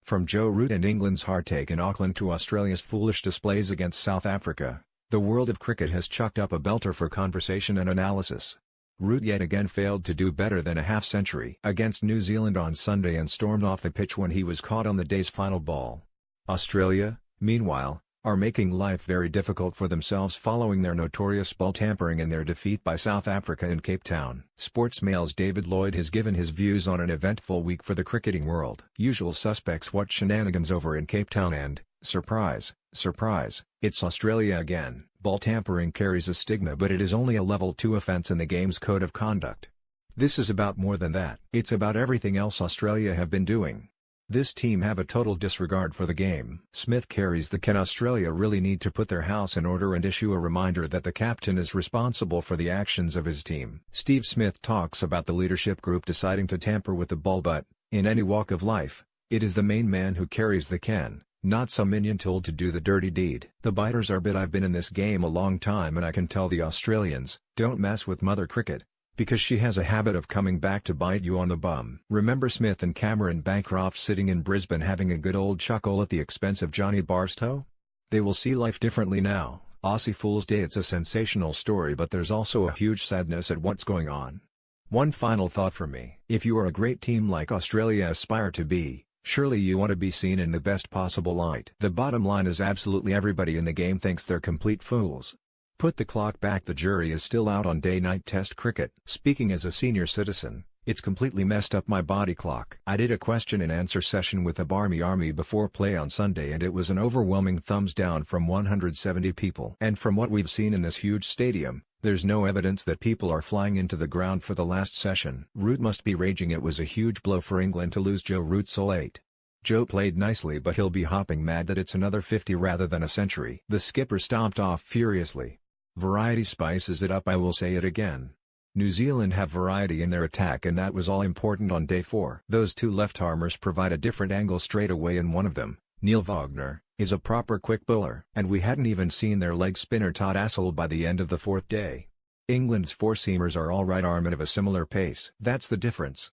From Joe Root and England's heartache in Auckland to Australia's foolish displays against South Africa, the world of cricket has chucked up a belter for conversation and analysis. Root yet again failed to do better than a half-century against New Zealand on Sunday and stormed off the pitch when he was caught on the day's final ball. Australia, meanwhile, are making life very difficult for themselves following their notorious ball tampering and their defeat by South Africa in Cape Town. Sportsmail's David Lloyd has given his views on an eventful week for the cricketing world. Usual suspects watch shenanigans over in Cape Town and, surprise, surprise, it's Australia again. Ball tampering carries a stigma, but it is only a level 2 offence in the game's code of conduct. This is about more than that. It's about everything else Australia have been doing. This team have a total disregard for the game. Smith carries the "Can Australia really need to put their house in order and issue a reminder that the captain is responsible for the actions of his team?" Steve Smith talks about the leadership group deciding to tamper with the ball, but, in any walk of life, it is the main man who carries the can, not some minion told to do the dirty deed. The biters are bit. I've been in this game a long time and I can tell the Australians, don't mess with Mother Cricket, because she has a habit of coming back to bite you on the bum. Remember Smith and Cameron Bancroft sitting in Brisbane having a good old chuckle at the expense of Johnny Barstow? They will see life differently now. Aussie Fool's Day. It's a sensational story, but there's also a huge sadness at what's going on. One final thought for me. If you are a great team like Australia aspire to be, surely you want to be seen in the best possible light. The bottom line is absolutely everybody in the game thinks they're complete fools. Put the clock back. The jury is still out on day-night test cricket. Speaking as a senior citizen, it's completely messed up my body clock. I did a question and answer session with the Barmy Army before play on Sunday and it was an overwhelming thumbs down from 170 people. And from what we've seen in this huge stadium, there's no evidence that people are flying into the ground for the last session. Root must be raging. It was a huge blow for England to lose Joe Root so late. Joe played nicely, but he'll be hopping mad that it's another 50 rather than a century. The skipper stomped off furiously. Variety spices it up. I will say it again. New Zealand have variety in their attack and that was all important on day 4. Those two left-armers provide a different angle straight away and one of them, Neil Wagner, is a proper quick bowler. And we hadn't even seen their leg spinner Todd Astle by the end of the 4th day. England's four-seamers are all right arm and of a similar pace. That's the difference.